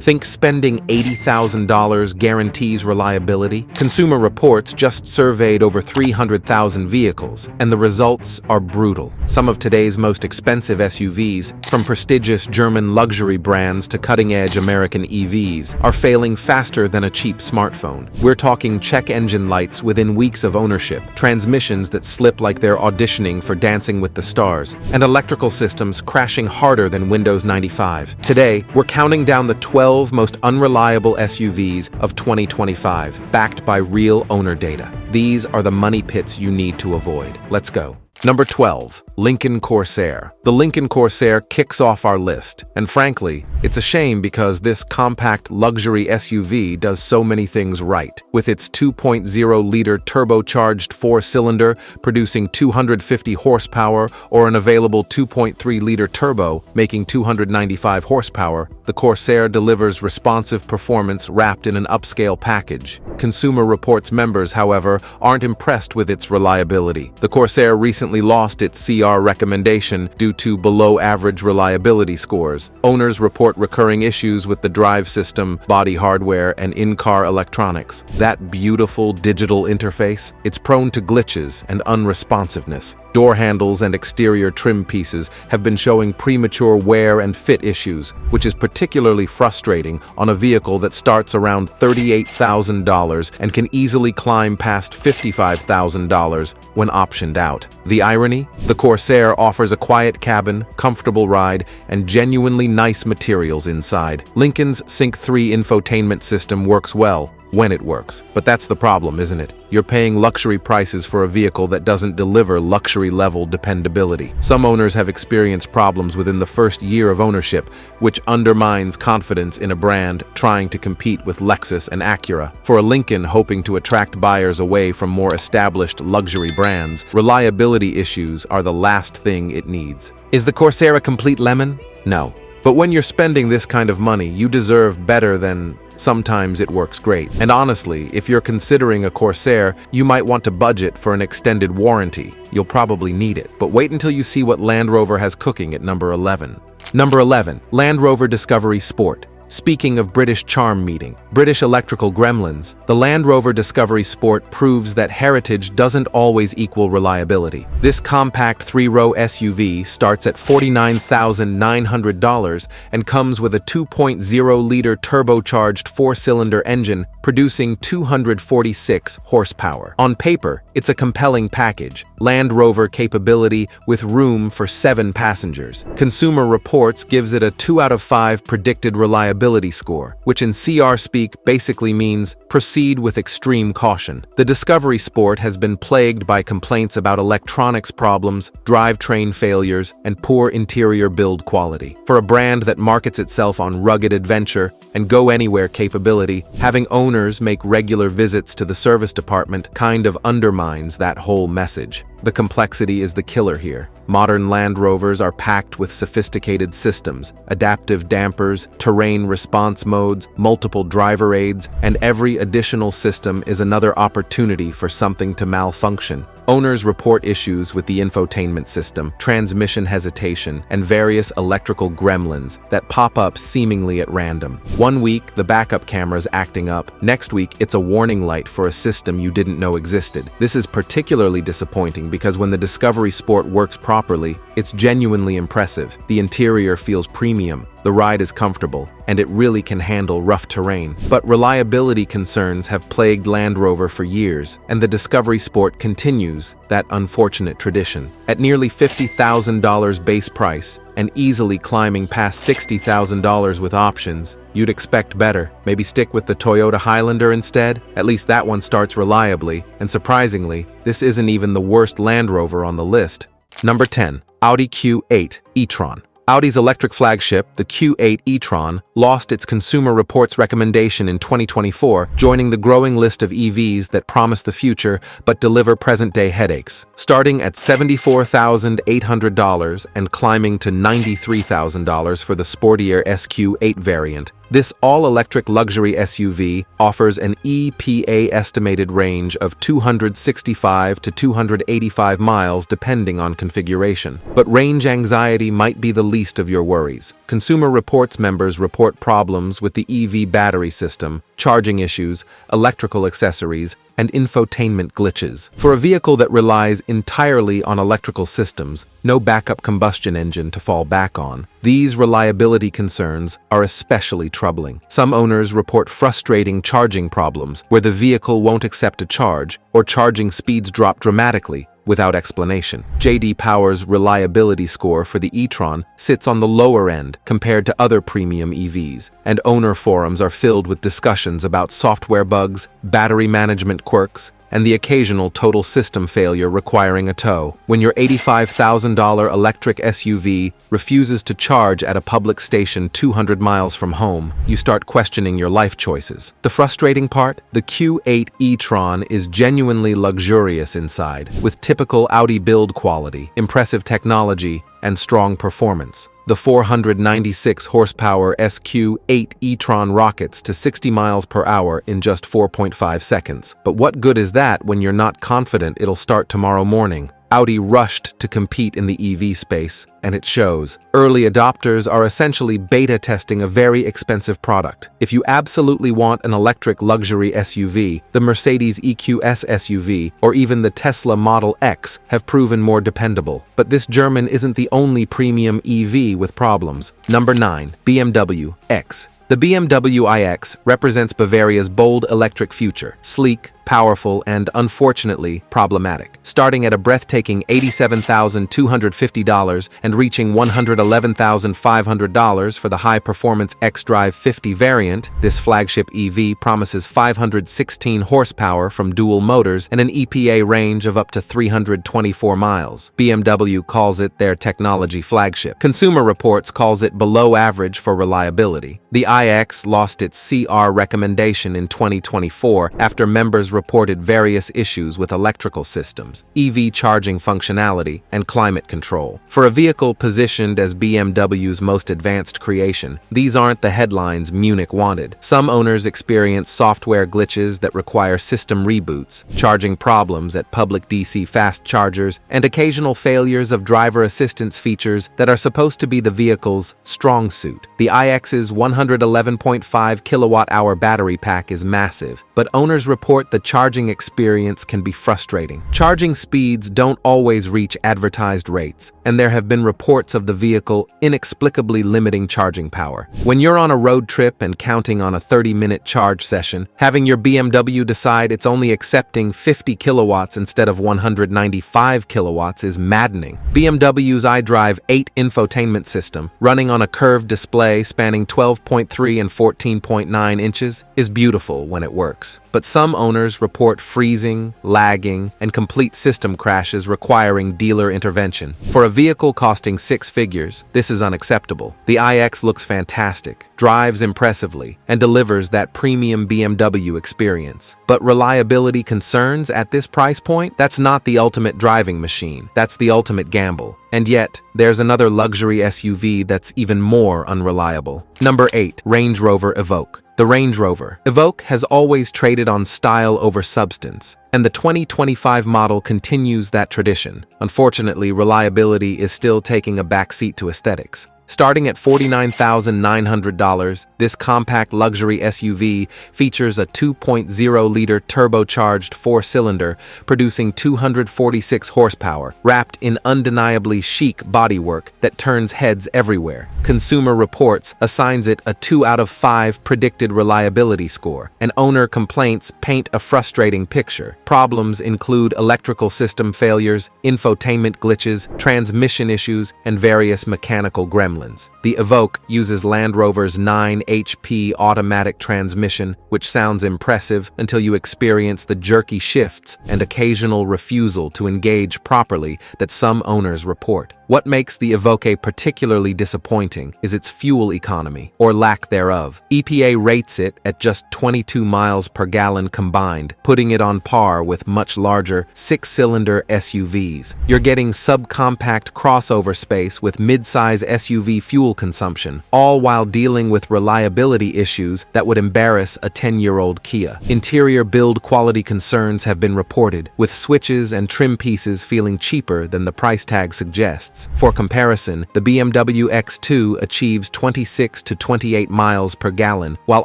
Think spending $80,000 guarantees reliability? Consumer Reports just surveyed over 300,000 vehicles, and the results are brutal. Some of today's most expensive SUVs, from prestigious German luxury brands to cutting-edge American EVs, are failing faster than a cheap smartphone. We're talking check engine lights within weeks of ownership, transmissions that slip like they're auditioning for Dancing with the Stars, and electrical systems crashing harder than Windows 95. Today, we're counting down the 12 most unreliable SUVs of 2025, backed by real owner data. These are the money pits you need to avoid. Let's go. Number 12. Lincoln Corsair. The Lincoln Corsair kicks off our list, and frankly, it's a shame because this compact luxury SUV does so many things right. With its 2.0-liter turbocharged four-cylinder producing 250 horsepower or an available 2.3-liter turbo making 295 horsepower, the Corsair delivers responsive performance wrapped in an upscale package. Consumer Reports members, however, aren't impressed with its reliability. The Corsair recently lost its CR recommendation due to below-average reliability scores. Owners report recurring issues with the drive system, body hardware, and in-car electronics. That beautiful digital interface, it's prone to glitches and unresponsiveness. Door handles and exterior trim pieces have been showing premature wear and fit issues, which is particularly frustrating on a vehicle that starts around $38,000 and can easily climb past $55,000 when optioned out. The irony? The Corsair offers a quiet cabin, comfortable ride, and genuinely nice materials inside. Lincoln's Sync 3 infotainment system works well when it works. But that's the problem, isn't it? You're paying luxury prices for a vehicle that doesn't deliver luxury-level dependability. Some owners have experienced problems within the first year of ownership, which undermines confidence in a brand trying to compete with Lexus and Acura. For a Lincoln hoping to attract buyers away from more established luxury brands, reliability issues are the last thing it needs. Is the Corsair a complete lemon? No. But when you're spending this kind of money, you deserve better than sometimes it works great. And honestly, if you're considering a Corsair, you might want to budget for an extended warranty. You'll probably need it. But wait until you see what Land Rover has cooking at number 11. Number 11. Land Rover Discovery Sport. Speaking of British charm meeting, British electrical gremlins, the Land Rover Discovery Sport proves that heritage doesn't always equal reliability. This compact three-row SUV starts at $49,900 and comes with a 2.0-liter turbocharged four-cylinder engine producing 246 horsepower. On paper, it's a compelling package, Land Rover capability with room for 7 passengers. Consumer Reports gives it a 2 out of 5 predicted reliability score, which in CR speak basically means proceed with extreme caution. The Discovery Sport has been plagued by complaints about electronics problems, drivetrain failures, and poor interior build quality. For a brand that markets itself on rugged adventure and go-anywhere capability, having owners make regular visits to the service department kind of undermines that whole message. The complexity is the killer here. Modern Land Rovers are packed with sophisticated systems, adaptive dampers, terrain response modes, multiple driver aids, and every additional system is another opportunity for something to malfunction. Owners report issues with the infotainment system, transmission hesitation, and various electrical gremlins that pop up seemingly at random. One week, the backup camera's acting up. Next week, it's a warning light for a system you didn't know existed. This is particularly disappointing because when the Discovery Sport works properly, it's genuinely impressive. The interior feels premium, the ride is comfortable, and it really can handle rough terrain. But reliability concerns have plagued Land Rover for years, and the Discovery Sport continues that unfortunate tradition. At nearly $50,000 base price, and easily climbing past $60,000 with options, you'd expect better. Maybe stick with the Toyota Highlander instead? At least that one starts reliably, and surprisingly, this isn't even the worst Land Rover on the list. Number 10. Audi Q8 E-Tron. Audi's electric flagship, the Q8 E-Tron, lost its Consumer Reports recommendation in 2024, joining the growing list of EVs that promise the future but deliver present-day headaches. Starting at $74,800 and climbing to $93,000 for the sportier SQ8 variant, This all-electric luxury SUV offers an EPA estimated range of 265 to 285 miles depending on configuration. But range anxiety might be the least of your worries. Consumer Reports members report problems with the EV battery system, charging issues, electrical accessories, and infotainment glitches. For a vehicle that relies entirely on electrical systems, no backup combustion engine to fall back on, these reliability concerns are especially troubling. Some owners report frustrating charging problems where the vehicle won't accept a charge or charging speeds drop dramatically without explanation. J.D. Power's reliability score for the e-tron sits on the lower end compared to other premium EVs, and owner forums are filled with discussions about software bugs, battery management quirks, and the occasional total system failure requiring a tow. When your $85,000 electric SUV refuses to charge at a public station 200 miles from home, you start questioning your life choices. The frustrating part? The Q8 E-Tron is genuinely luxurious inside, with typical Audi build quality, impressive technology, and strong performance. The 496 horsepower SQ8 E-Tron rockets to 60 miles per hour in just 4.5 seconds. But what good is that when you're not confident it'll start tomorrow morning? Audi rushed to compete in the EV space, and it shows. Early adopters are essentially beta testing a very expensive product. If you absolutely want an electric luxury SUV, the Mercedes EQS SUV or even the Tesla Model X have proven more dependable. But this German isn't the only premium EV with problems. Number 9. BMW X. The BMW iX represents Bavaria's bold electric future, sleek, powerful, and unfortunately problematic. Starting at a breathtaking $87,250 and reaching $111,500 for the high-performance xDrive 50 variant, this flagship EV promises 516 horsepower from dual motors and an EPA range of up to 324 miles. BMW calls it their technology flagship. Consumer Reports calls it below average for reliability. The iX lost its CR recommendation in 2024 after members reported various issues with electrical systems, EV charging functionality, and climate control. For a vehicle positioned as BMW's most advanced creation, these aren't the headlines Munich wanted. Some owners experience software glitches that require system reboots, charging problems at public DC fast chargers, and occasional failures of driver assistance features that are supposed to be the vehicle's strong suit. The iX's 111.5 kilowatt-hour battery pack is massive, but owners report the charging experience can be frustrating. Charging speeds don't always reach advertised rates, and there have been reports of the vehicle inexplicably limiting charging power. When you're on a road trip and counting on a 30-minute charge session, having your BMW decide it's only accepting 50 kilowatts instead of 195 kilowatts is maddening. BMW's iDrive 8 infotainment system, running on a curved display spanning 12.3 and 14.9 inches, is beautiful when it works. But some owners report freezing, lagging, and complete system crashes requiring dealer intervention. For a vehicle costing six figures, this is unacceptable. The iX looks fantastic, drives impressively, and delivers that premium BMW experience. But reliability concerns at this price point? That's not the ultimate driving machine. That's the ultimate gamble. And yet, there's another luxury SUV that's even more unreliable. Number 8. Range Rover Evoque. The Range Rover Evoque has always traded on style over substance, and the 2025 model continues that tradition. Unfortunately, reliability is still taking a backseat to aesthetics. Starting at $49,900, this compact luxury SUV features a 2.0-liter turbocharged four-cylinder producing 246 horsepower, wrapped in undeniably chic bodywork that turns heads everywhere. Consumer Reports assigns it a 2 out of 5 predicted reliability score, and owner complaints paint a frustrating picture. Problems include electrical system failures, infotainment glitches, transmission issues, and various mechanical gremlins. The Evoque uses Land Rover's 9 HP automatic transmission, which sounds impressive until you experience the jerky shifts and occasional refusal to engage properly that some owners report. What makes the Evoque particularly disappointing is its fuel economy, or lack thereof. EPA rates it at just 22 miles per gallon combined, putting it on par with much larger six-cylinder SUVs. You're getting subcompact crossover space with mid-size SUV fuel consumption, all while dealing with reliability issues that would embarrass a 10-year-old Kia. Interior build quality concerns have been reported, with switches and trim pieces feeling cheaper than the price tag suggests. For comparison, the BMW X2 achieves 26 to 28 miles per gallon, while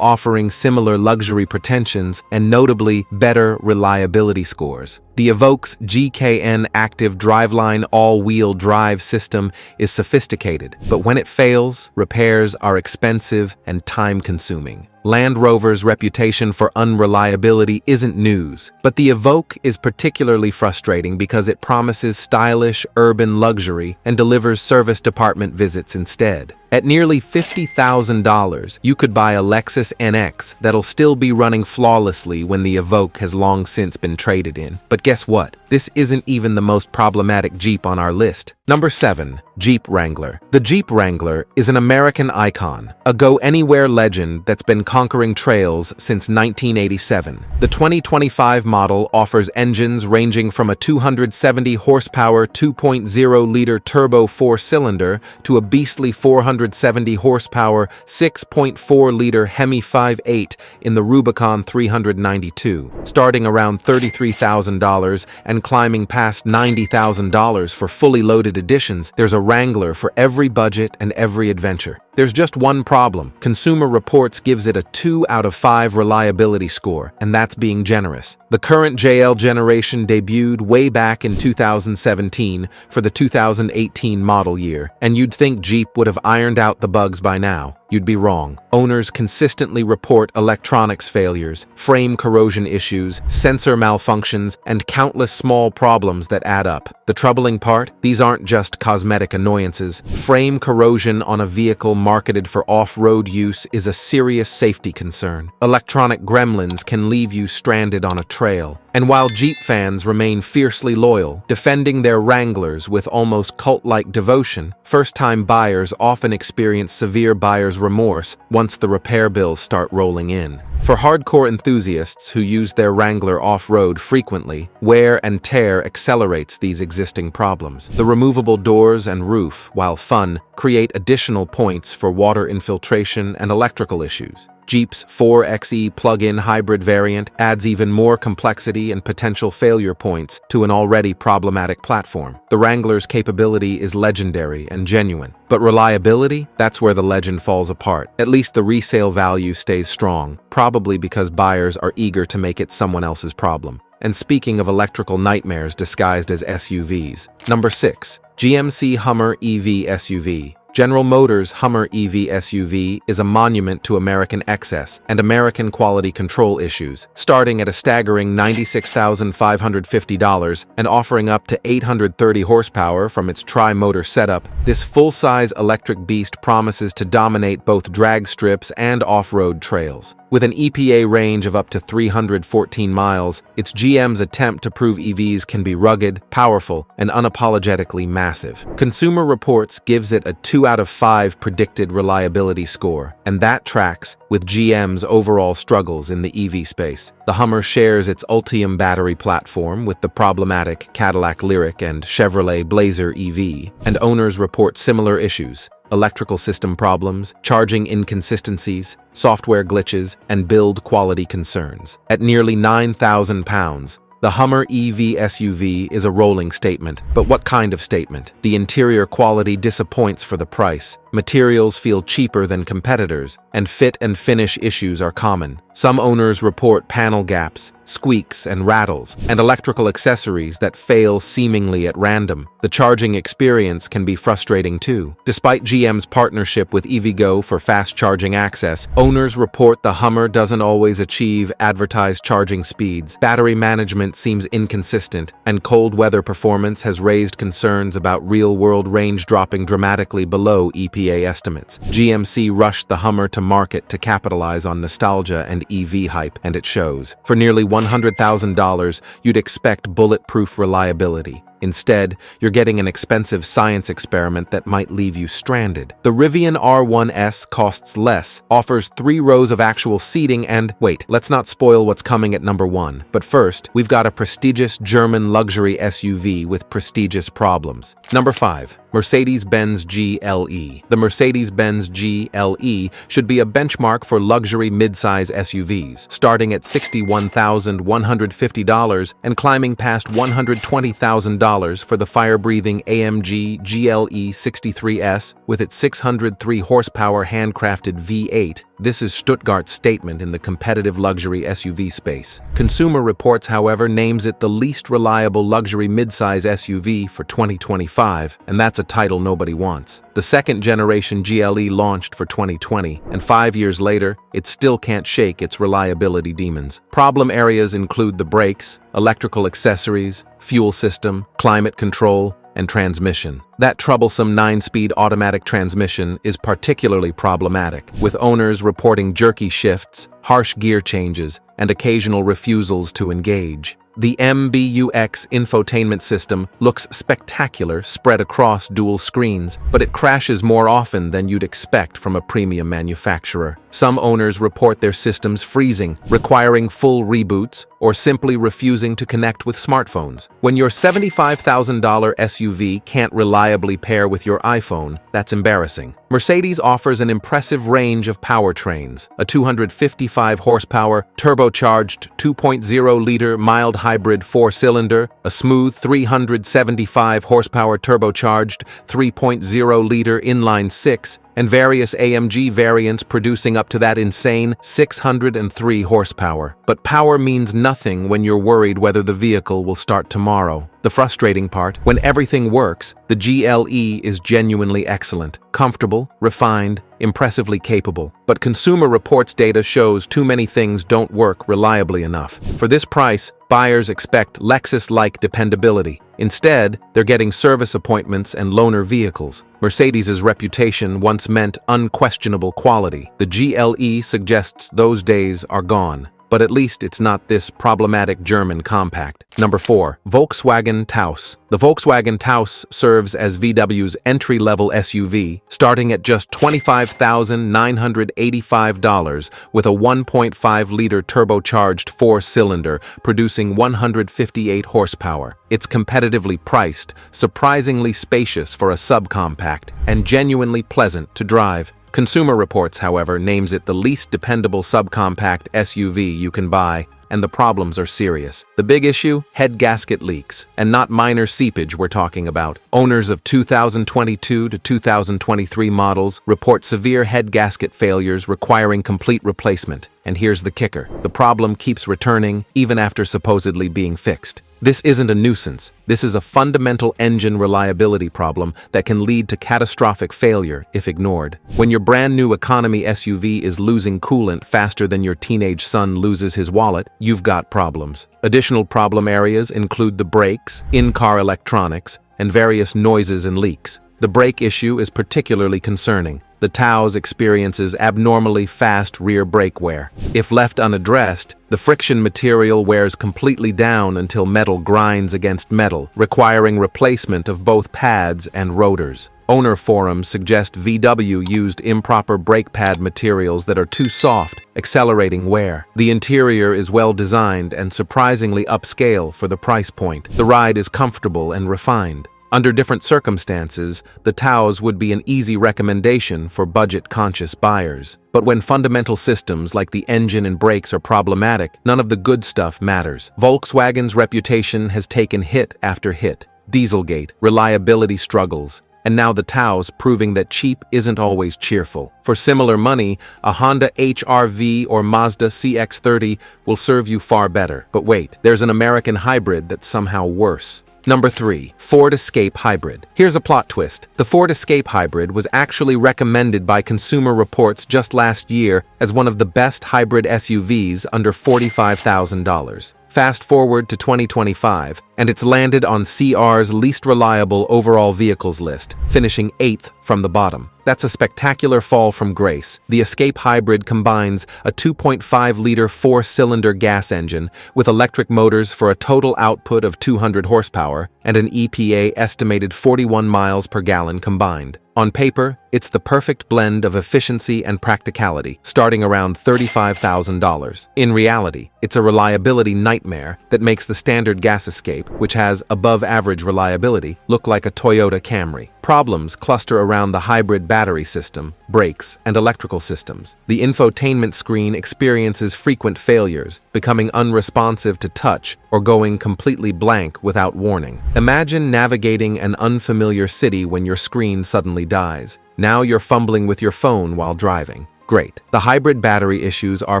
offering similar luxury pretensions and notably better reliability scores. The Evoque's GKN active driveline all-wheel drive system is sophisticated, but when it fails, repairs are expensive and time-consuming. Land Rover's reputation for unreliability isn't news, but the Evoque is particularly frustrating because it promises stylish urban luxury and delivers service department visits instead. At nearly $50,000, you could buy a Lexus NX that'll still be running flawlessly when the Evoque has long since been traded in. But guess what? This isn't even the most problematic Jeep on our list. Number 7. Jeep Wrangler. The Jeep Wrangler is an American icon, a go-anywhere legend that's been conquering trails since 1987. The 2025 model offers engines ranging from a 270 horsepower 2.0-liter turbo four-cylinder to a beastly 470 horsepower 6.4-liter Hemi 5.8 in the Rubicon 392, starting around $33,000 and climbing past $90,000 for fully loaded editions. There's a Wrangler for every budget and every adventure. There's just one problem. Consumer Reports gives it a 2 out of 5 reliability score, and that's being generous. The current JL generation debuted way back in 2017 for the 2018 model year, and you'd think Jeep would have ironed out the bugs by now. You'd be wrong. Owners consistently report electronics failures, frame corrosion issues, sensor malfunctions, and countless small problems that add up. The troubling part? These aren't just cosmetic annoyances. Frame corrosion on a vehicle marketed for off-road use is a serious safety concern. Electronic gremlins can leave you stranded on a trail. And while Jeep fans remain fiercely loyal, defending their Wranglers with almost cult-like devotion, first-time buyers often experience severe buyer's remorse once the repair bills start rolling in. For hardcore enthusiasts who use their Wrangler off-road frequently, wear and tear accelerates these existing problems. The removable doors and roof, while fun, create additional points for water infiltration and electrical issues. Jeep's 4xe plug-in hybrid variant adds even more complexity and potential failure points to an already problematic platform. The Wrangler's capability is legendary and genuine, but reliability? That's where the legend falls apart. At least the resale value stays strong, probably because buyers are eager to make it someone else's problem. And speaking of electrical nightmares disguised as SUVs, number 6. GMC Hummer EV SUV. General Motors' Hummer EV SUV is a monument to American excess and American quality control issues, starting at a staggering $96,550 and offering up to 830 horsepower from its tri-motor setup. This full-size electric beast promises to dominate both drag strips and off-road trails. With an EPA range of up to 314 miles, it's GM's attempt to prove EVs can be rugged, powerful, and unapologetically massive. Consumer Reports gives it a 2 out of 5 predicted reliability score, and that tracks with GM's overall struggles in the EV space. The Hummer shares its Ultium battery platform with the problematic Cadillac Lyriq and Chevrolet Blazer EV, and owners report similar issues. Electrical system problems, charging inconsistencies, software glitches, and build quality concerns. At nearly £9,000, the Hummer EV SUV is a rolling statement. But what kind of statement? The interior quality disappoints for the price. Materials feel cheaper than competitors, and fit and finish issues are common. Some owners report panel gaps, squeaks and rattles, and electrical accessories that fail seemingly at random. The charging experience can be frustrating too. Despite GM's partnership with EVgo for fast charging access, owners report the Hummer doesn't always achieve advertised charging speeds. Battery management seems inconsistent, and cold weather performance has raised concerns about real-world range dropping dramatically below EPA estimates. GMC rushed the Hummer to market to capitalize on nostalgia and EV hype, and it shows. For nearly $100,000, you'd expect bulletproof reliability. Instead, you're getting an expensive science experiment that might leave you stranded. The Rivian R1S costs less, offers 3 rows of actual seating, and wait, let's not spoil what's coming at number 1. But first, we've got a prestigious German luxury SUV with prestigious problems. Number 5. Mercedes-Benz GLE. The Mercedes-Benz GLE should be a benchmark for luxury midsize SUVs, starting at $61,150 and climbing past $120,000 for the fire-breathing AMG GLE 63S with its 603 horsepower handcrafted V8. This is Stuttgart's statement in the competitive luxury SUV space. Consumer Reports, however, names it the least reliable luxury midsize SUV for 2025, and that's a title nobody wants. The second-generation GLE launched for 2020, and 5 years later, it still can't shake its reliability demons. Problem areas include the brakes, electrical accessories, fuel system, climate control, and transmission. That troublesome 9-speed automatic transmission is particularly problematic, with owners reporting jerky shifts, harsh gear changes, and occasional refusals to engage. The MBUX infotainment system looks spectacular spread across dual screens, but it crashes more often than you'd expect from a premium manufacturer. Some owners report their systems freezing, requiring full reboots, or simply refusing to connect with smartphones. When your $75,000 SUV can't reliably pair with your iPhone, that's embarrassing. Mercedes offers an impressive range of powertrains: a 255 horsepower, turbocharged 2.0-liter mild hybrid 4-cylinder, a smooth 375 horsepower turbocharged 3.0-liter inline 6, and various AMG variants producing up to that insane 603 horsepower. But power means nothing when you're worried whether the vehicle will start tomorrow. The frustrating part, when everything works, the GLE is genuinely excellent, comfortable, refined, impressively capable. But Consumer Reports data shows too many things don't work reliably enough. For this price, buyers expect Lexus-like dependability. Instead, they're getting service appointments and loaner vehicles. Mercedes' reputation once meant unquestionable quality. The GLE suggests those days are gone. But at least it's not this problematic German compact. Number 4. Volkswagen Taos. The Volkswagen Taos serves as VW's entry-level SUV, starting at just $25,985 with a 1.5-liter turbocharged 4-cylinder producing 158 horsepower. It's competitively priced, surprisingly spacious for a subcompact, and genuinely pleasant to drive. Consumer Reports, however, names it the least dependable subcompact SUV you can buy, and the problems are serious. The big issue? Head gasket leaks, and not minor seepage we're talking about. Owners of 2022 to 2023 models report severe head gasket failures requiring complete replacement. And here's the kicker: the problem keeps returning even after supposedly being fixed. This isn't a nuisance. This is a fundamental engine reliability problem that can lead to catastrophic failure if ignored. When your brand new economy SUV is losing coolant faster than your teenage son loses his wallet, you've got problems. Additional problem areas include the brakes, in-car electronics, and various noises and leaks. The brake issue is particularly concerning. The Taos experiences abnormally fast rear brake wear. If left unaddressed, the friction material wears completely down until metal grinds against metal, requiring replacement of both pads and rotors. Owner forums suggest VW used improper brake pad materials that are too soft, accelerating wear. The interior is well designed and surprisingly upscale for the price point. The ride is comfortable and refined. Under different circumstances, the Taos would be an easy recommendation for budget-conscious buyers. But when fundamental systems like the engine and brakes are problematic, none of the good stuff matters. Volkswagen's reputation has taken hit after hit. Dieselgate, reliability struggles, and now the Taos proving that cheap isn't always cheerful. For similar money, a Honda HR-V or Mazda CX-30 will serve you far better. But wait, there's an American hybrid that's somehow worse. Number 3. Ford Escape Hybrid. Here's a plot twist. The Ford Escape Hybrid was actually recommended by Consumer Reports just last year as one of the best hybrid SUVs under $45,000. Fast forward to 2025, and it's landed on CR's least reliable overall vehicles list, finishing 8th from the bottom. That's a spectacular fall from grace. The Escape Hybrid combines a 2.5-liter four-cylinder gas engine with electric motors for a total output of 200 horsepower and an EPA estimated 41 miles per gallon combined. On paper, it's the perfect blend of efficiency and practicality, starting around $35,000. In reality, it's a reliability nightmare that makes the standard gas Escape, which has above-average reliability, look like a Toyota Camry. Problems cluster around the hybrid battery system, brakes, and electrical systems. The infotainment screen experiences frequent failures, becoming unresponsive to touch or going completely blank without warning. Imagine navigating an unfamiliar city when your screen suddenly dies. Now you're fumbling with your phone while driving. Great. The hybrid battery issues are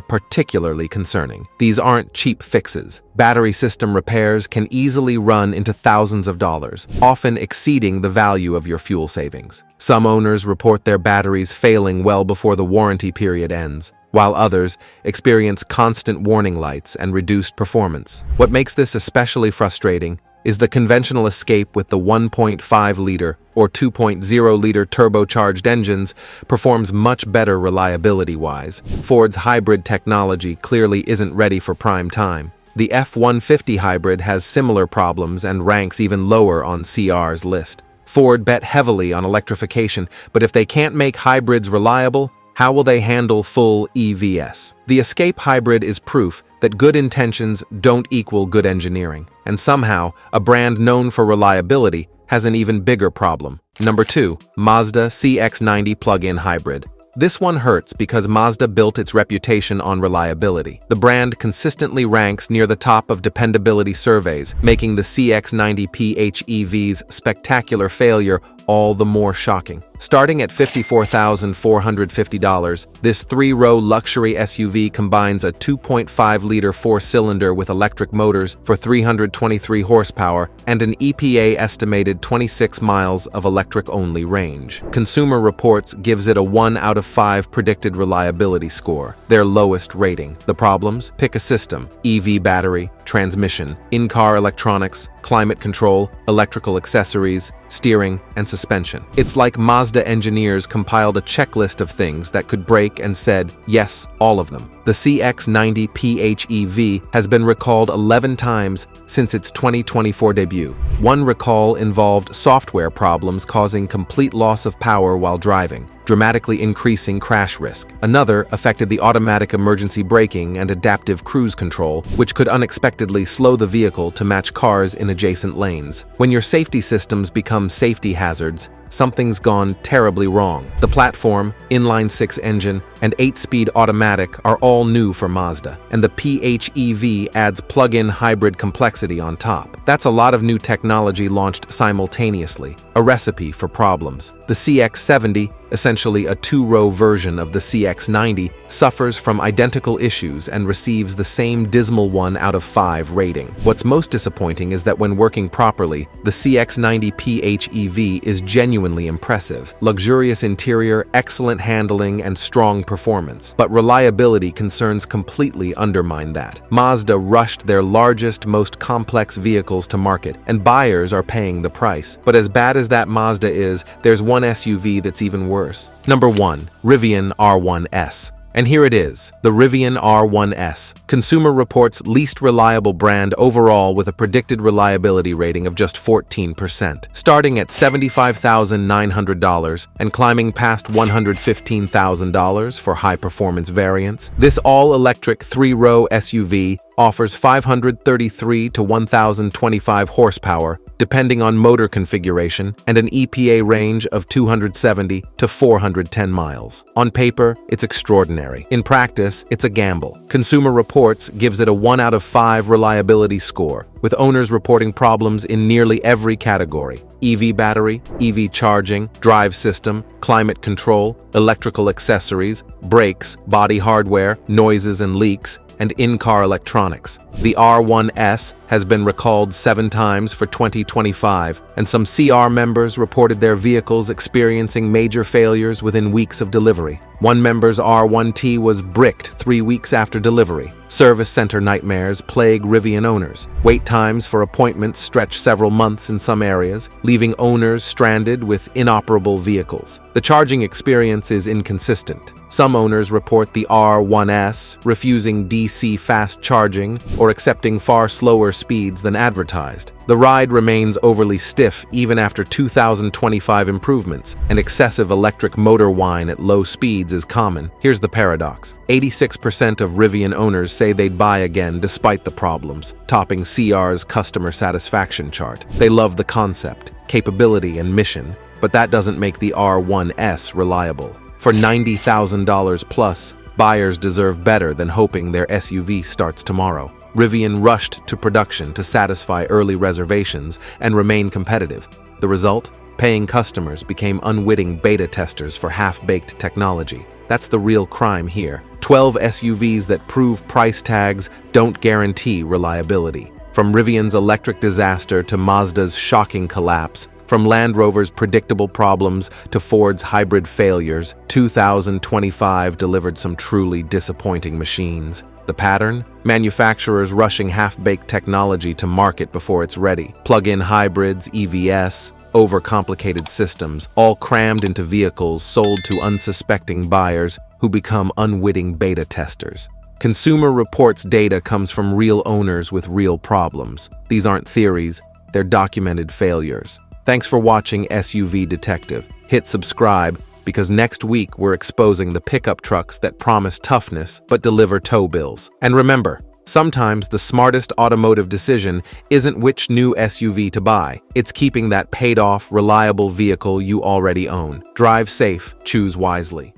particularly concerning. These aren't cheap fixes. Battery system repairs can easily run into thousands of dollars, often exceeding the value of your fuel savings. Some owners report their batteries failing well before the warranty period ends, while others experience constant warning lights and reduced performance. What makes this especially frustrating is the conventional Escape with the 1.5-liter or 2.0-liter turbocharged engines performs much better reliability-wise. Ford's hybrid technology clearly isn't ready for prime time. The F-150 hybrid has similar problems and ranks even lower on CR's list. Ford bet heavily on electrification, but if they can't make hybrids reliable, how will they handle full EVs? The Escape Hybrid is proof that good intentions don't equal good engineering, and somehow, a brand known for reliability has an even bigger problem. Number 2. Mazda CX-90 Plug-in Hybrid. This one hurts because Mazda built its reputation on reliability. The brand consistently ranks near the top of dependability surveys, making the CX-90 PHEV's spectacular failure all the more shocking. Starting at $54,450, this three-row luxury SUV combines a 2.5-liter four-cylinder with electric motors for 323 horsepower and an EPA estimated 26 miles of electric-only range. Consumer Reports gives it a 1 out of 5 predicted reliability score, their lowest rating. The problems? Pick a system: EV battery, transmission, in-car electronics, climate control, electrical accessories, steering, and suspension. It's like Mazda engineers compiled a checklist of things that could break and said, yes, all of them. The CX-90 PHEV has been recalled 11 times since its 2024 debut. One recall involved software problems causing complete loss of power while driving, dramatically increasing crash risk. Another affected the automatic emergency braking and adaptive cruise control, which could unexpectedly slow the vehicle to match cars in adjacent lanes. When your safety systems become safety hazards, something's gone terribly wrong. The platform, inline-6 engine, and 8-speed automatic are all new for Mazda, and the PHEV adds plug-in hybrid complexity on top. That's a lot of new technology launched simultaneously, a recipe for problems. The CX-70, essentially a two-row version of the CX-90, suffers from identical issues and receives the same dismal 1 out of 5 rating. What's most disappointing is that when working properly, the CX-90 PHEV is genuinely impressive. Luxurious interior, excellent handling, and strong performance. But reliability concerns completely undermine that. Mazda rushed their largest, most complex vehicles to market, and buyers are paying the price. But as bad as that Mazda is, there's one SUV that's even worse. Number 1. Rivian R1S. And here it is, the Rivian R1S, Consumer Reports' least reliable brand overall with a predicted reliability rating of just 14%. Starting at $75,900 and climbing past $115,000 for high-performance variants, this all-electric three-row SUV offers 533 to 1,025 horsepower, depending on motor configuration, and an EPA range of 270 to 410 miles. On paper, it's extraordinary. In practice, it's a gamble. Consumer Reports gives it a 1 out of 5 reliability score, with owners reporting problems in nearly every category: EV battery, EV charging, drive system, climate control, electrical accessories, brakes, body hardware, noises and leaks, and in-car electronics. The R1S has been recalled 7 times for 2025, and some CR members reported their vehicles experiencing major failures within weeks of delivery. One member's R1T was bricked 3 weeks after delivery. Service center nightmares plague Rivian owners. Wait times for appointments stretch several months in some areas, leaving owners stranded with inoperable vehicles. The charging experience is inconsistent. Some owners report the R1S refusing DC fast charging or accepting far slower speeds than advertised. The ride remains overly stiff even after 2025 improvements, and excessive electric motor whine at low speeds is common. Here's the paradox. 86% of Rivian owners say they'd buy again despite the problems, topping CR's customer satisfaction chart. They love the concept, capability, and mission, but that doesn't make the R1S reliable. For $90,000 plus, buyers deserve better than hoping their SUV starts tomorrow. Rivian rushed to production to satisfy early reservations and remain competitive. The result? Paying customers became unwitting beta testers for half-baked technology. That's the real crime here. 12 SUVs that prove price tags don't guarantee reliability. From Rivian's electric disaster to Mazda's shocking collapse, from Land Rover's predictable problems to Ford's hybrid failures, 2025 delivered some truly disappointing machines. The pattern? Manufacturers rushing half-baked technology to market before it's ready. Plug-in hybrids, EVs, overcomplicated systems, all crammed into vehicles sold to unsuspecting buyers who become unwitting beta testers. Consumer Reports data comes from real owners with real problems. These aren't theories, they're documented failures. Thanks for watching SUV Detective. Hit subscribe because next week we're exposing the pickup trucks that promise toughness but deliver tow bills. And remember, sometimes the smartest automotive decision isn't which new SUV to buy. It's keeping that paid-off, reliable vehicle you already own. Drive safe, choose wisely.